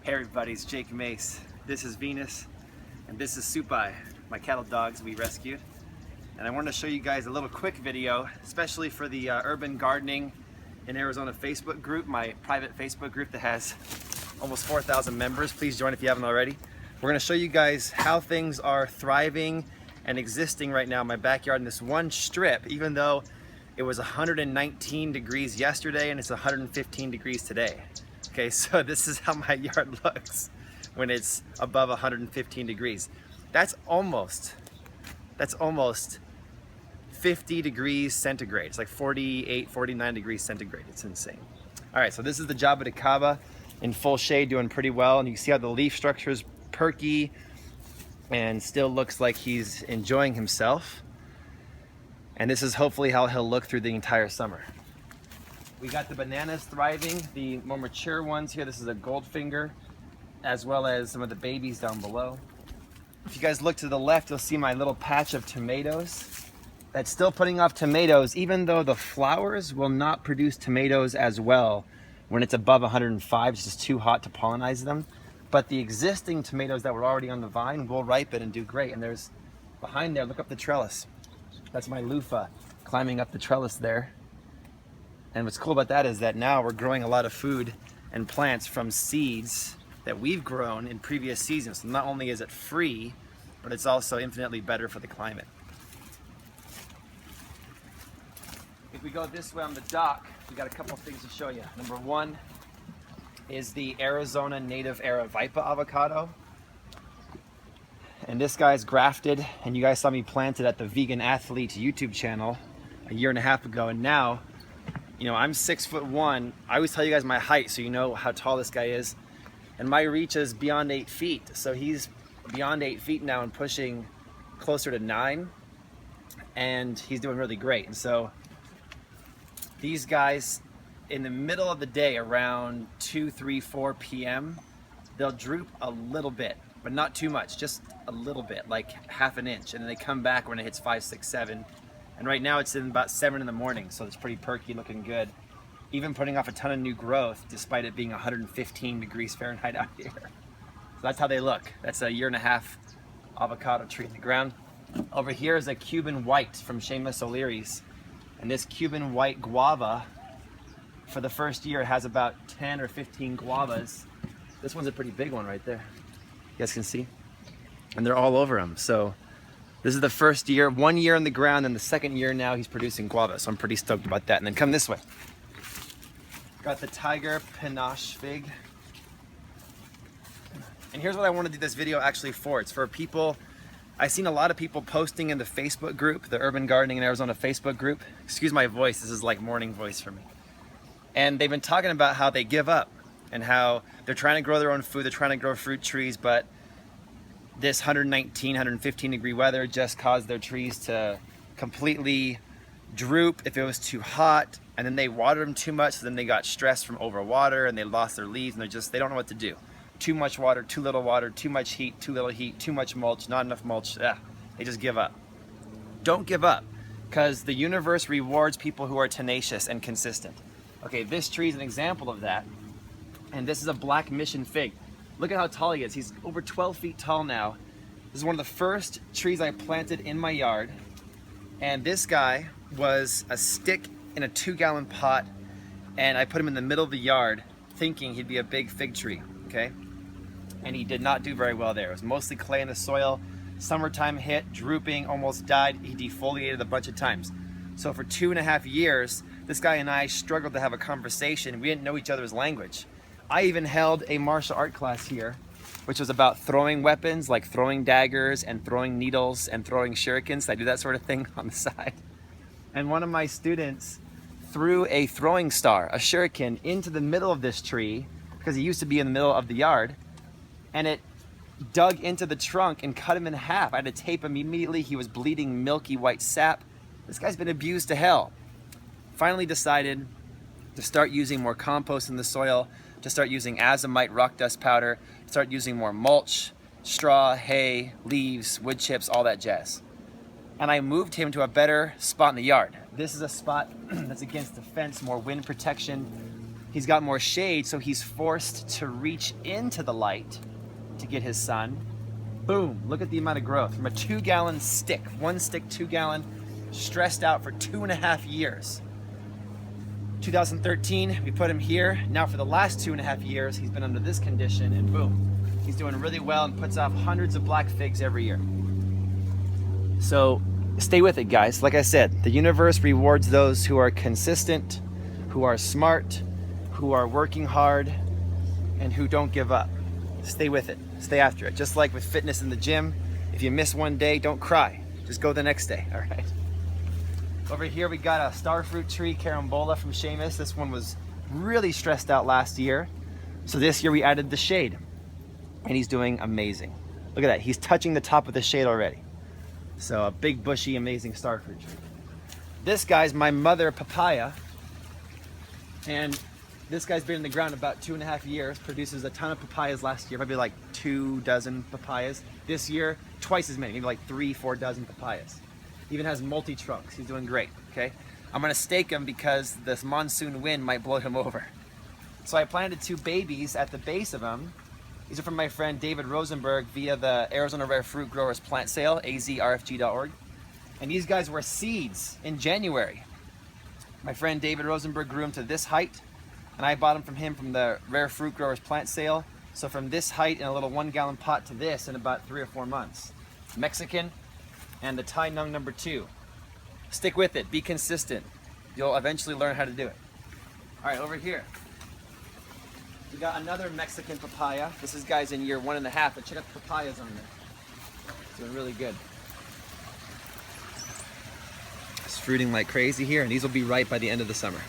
Hey everybody, it's Jake Mace. This is Venus, and this is Supai, my cattle dogs we rescued. And I wanted to show you guys a little quick video, especially for the Urban Gardening in Arizona Facebook group, my private Facebook group that has almost 4,000 members. Please join if you haven't already. We're gonna show you guys how things are thriving and existing right now in my backyard in this one strip, even though it was 119 degrees yesterday and it's 115 degrees today. Okay, so this is how my yard looks when it's above 115 degrees. That's almost 50 degrees centigrade. It's like 48, 49 degrees centigrade. It's insane. All right, so this is the Avocado in full shade, doing pretty well. And you can see how the leaf structure is perky and still looks like he's enjoying himself. And this is hopefully how he'll look through the entire summer. We got the bananas thriving, the more mature ones here. This is a Goldfinger, as well as some of the babies down below. If you guys look to the left, you'll see my little patch of tomatoes that's still putting off tomatoes, even though the flowers will not produce tomatoes as well when it's above 105. It's just too hot to pollinize them. But the existing tomatoes that were already on the vine will ripen and do great. And there's, behind there, look up the trellis. That's my loofah climbing up the trellis there. And what's cool about that is that now we're growing a lot of food and plants from seeds that we've grown in previous seasons. So not only is it free, but it's also infinitely better for the climate. If we go this way on the dock, we got a couple of things to show you. Number one is the Arizona native Vipa avocado. And this guy's grafted, and you guys saw me plant it at the Vegan Athlete YouTube channel a year and a half ago, and now, you know, I'm 6'1". I always tell you guys my height so you know how tall this guy is. And my reach is beyond 8 feet. So he's beyond 8 feet now and pushing closer to 9. And he's doing really great. And so these guys, in the middle of the day, around 2, 3, 4 p.m., they'll droop a little bit, but not too much, just a little bit, like half an inch. And then they come back when it hits 5, 6, 7. And right now it's in about 7 in the morning, so it's pretty perky, looking good. Even putting off a ton of new growth, despite it being 115 degrees Fahrenheit out here. So that's how they look. That's a 1.5 year avocado tree in the ground. Over here is a Cuban white from Seamus O'Leary's. And this Cuban white guava, for the first year, has about 10 or 15 guavas. This one's a pretty big one right there. You guys can see. And they're all over him. So this is the first year, 1 year in the ground, and the second year now he's producing guava, so I'm pretty stoked about that. And then come this way. Got the Tiger Panache fig. And here's what I want to do this video actually for. It's for people, I've seen a lot of people posting in the Facebook group, the Urban Gardening in Arizona Facebook group. Excuse my voice, this is like morning voice for me. And they've been talking about how they give up and how they're trying to grow their own food, they're trying to grow fruit trees, but this 119, 115 degree weather just caused their trees to completely droop if it was too hot, and then they watered them too much, so then they got stressed from overwater and they lost their leaves, and they don't know what to do. Too much water, too little water, too much heat, too little heat, too much mulch, not enough mulch. They just give up. Don't give up, because the universe rewards people who are tenacious and consistent. Okay, this tree is an example of that, and this is a Black Mission fig. Look at how tall he is. He's over 12 feet tall now. This is one of the first trees I planted in my yard. And this guy was a stick in a 2-gallon pot, and I put him in the middle of the yard thinking he'd be a big fig tree, okay? And he did not do very well there. It was mostly clay in the soil. Summertime hit, drooping, almost died. He defoliated a bunch of times. So for 2.5 years, this guy and I struggled to have a conversation. We didn't know each other's language. I even held a martial art class here, which was about throwing weapons, like throwing daggers and throwing needles and throwing shurikens. I do that sort of thing on the side. And one of my students threw a throwing star, a shuriken, into the middle of this tree, because he used to be in the middle of the yard, and it dug into the trunk and cut him in half. I had to tape him immediately. He was bleeding milky white sap. This guy's been abused to hell. Finally decided to start using more compost in the soil, to start using azomite rock dust powder, start using more mulch, straw, hay, leaves, wood chips, all that jazz. And I moved him to a better spot in the yard. This is a spot that's against the fence, more wind protection. He's got more shade, so he's forced to reach into the light to get his sun. Boom, look at the amount of growth. From a 2-gallon stick, 1 stick, 2-gallon, stressed out for 2.5 years. 2013, we put him here. Now for the last 2.5 years, he's been under this condition, and boom, he's doing really well and puts off hundreds of black figs every year. So stay with it, guys. Like I said, the universe rewards those who are consistent, who are smart, who are working hard, and who don't give up. Stay with it, stay after it. Just like with fitness in the gym, if you miss one day, don't cry. Just go the next day, all right? Over here we got a starfruit tree, Carambola from Seamus. This one was really stressed out last year. So this year we added the shade, and he's doing amazing. Look at that, he's touching the top of the shade already. So a big, bushy, amazing starfruit tree. This guy's my mother papaya, and this guy's been in the ground about 2.5 years, produces a ton of papayas last year, probably like 2 dozen papayas. This year, twice as many, maybe like 3-4 dozen papayas. Even has multi-trunks, he's doing great, okay? I'm gonna stake him because this monsoon wind might blow him over. So I planted 2 babies at the base of him. These are from my friend David Rosenberg via the Arizona Rare Fruit Growers Plant Sale, azrfg.org. And these guys were seeds in January. My friend David Rosenberg grew them to this height, and I bought them from him from the Rare Fruit Growers Plant Sale. So from this height in a little 1-gallon pot to this in about 3 or 4 months. Mexican, and the Thai Nung number 2. Stick with it, be consistent. You'll eventually learn how to do it. All right, over here. We got another Mexican papaya. This is guys in year 1.5, but check out the papayas on there. It's doing really good. It's fruiting like crazy here, and these will be ripe by the end of the summer.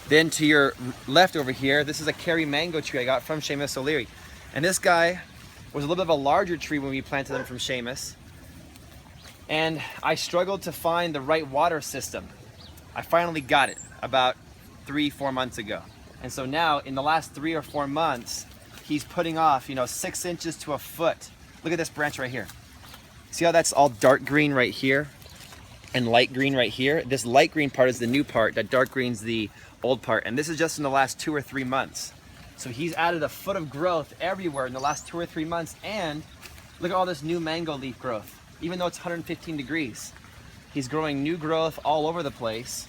Then to your left over here, this is a Kerry mango tree I got from Seamus O'Leary. And this guy was a little bit of a larger tree when we planted them from Seamus. And I struggled to find the right water system. I finally got it about 3-4 months ago. And so now in the last 3 or 4 months, he's putting off, 6 inches to a foot. Look at this branch right here. See how that's all dark green right here and light green right here? This light green part is the new part, that dark green's the old part. And this is just in the last 2 or 3 months. So he's added a foot of growth everywhere in the last 2 or 3 months. And look at all this new mango leaf growth. Even though it's 115 degrees, he's growing new growth all over the place.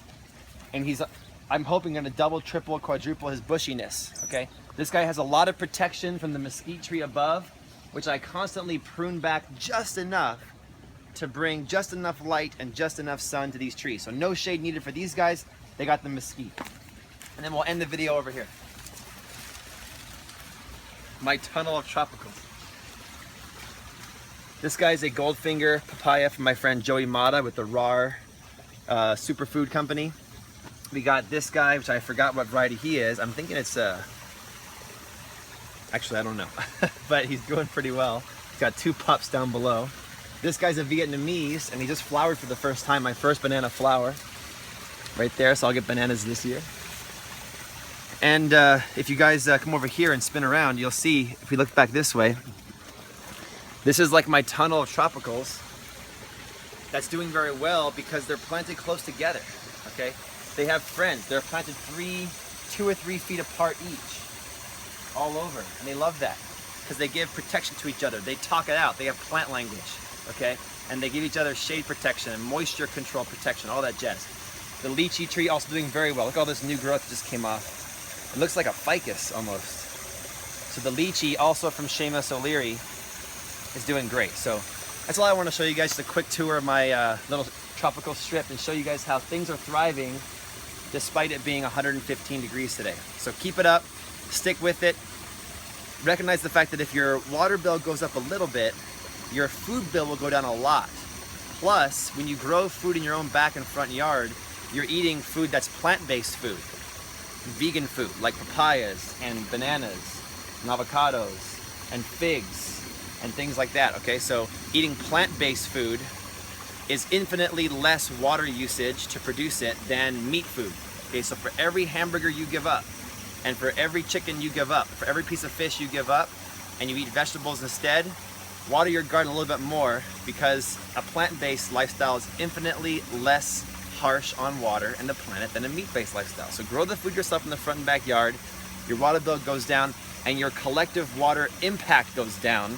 And I'm hoping gonna double, triple, quadruple his bushiness, okay? This guy has a lot of protection from the mesquite tree above, which I constantly prune back just enough to bring just enough light and just enough sun to these trees. So no shade needed for these guys. They got the mesquite. And then we'll end the video over here. My tunnel of tropicals. This guy's a Goldfinger Papaya from my friend Joey Mata with the RAR Superfood Company. We got this guy, which I forgot what variety he is. I'm thinking it's actually I don't know, but he's doing pretty well. He's got 2 pups down below. This guy's a Vietnamese, and he just flowered for the first time. My first banana flower, right there. So I'll get bananas this year. And if you guys come over here and spin around, you'll see, if we look back this way, this is like my tunnel of tropicals that's doing very well because they're planted close together, okay? They have friends. They're planted 2 or 3 feet apart each, all over, and they love that because they give protection to each other. They talk it out. They have plant language, okay? And they give each other shade protection and moisture control protection, all that jazz. The lychee tree also doing very well. Look at all this new growth that just came off. It looks like a ficus almost. So the lychee, also from Seamus O'Leary, is doing great. So that's all I want to show you guys, just a quick tour of my little tropical strip and show you guys how things are thriving despite it being 115 degrees today. So keep it up, stick with it. Recognize the fact that if your water bill goes up a little bit, your food bill will go down a lot. Plus, when you grow food in your own back and front yard, you're eating food that's plant-based food. Vegan food like papayas and bananas and avocados and figs and things like that, okay? So eating plant-based food is infinitely less water usage to produce it than meat food, okay? So for every hamburger you give up, and for every chicken you give up, for every piece of fish you give up, and you eat vegetables instead, water your garden a little bit more because a plant-based lifestyle is infinitely less harsh on water and the planet than a meat-based lifestyle. So grow the food yourself in the front and backyard, your water bill goes down, and your collective water impact goes down.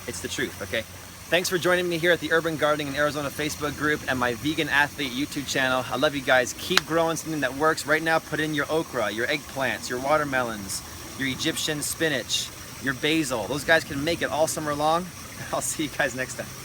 It's the truth, okay? Thanks for joining me here at the Urban Gardening in Arizona Facebook group and my Vegan Athlete YouTube channel. I love you guys. Keep growing something that works. Right now, put in your okra, your eggplants, your watermelons, your Egyptian spinach, your basil. Those guys can make it all summer long. I'll see you guys next time.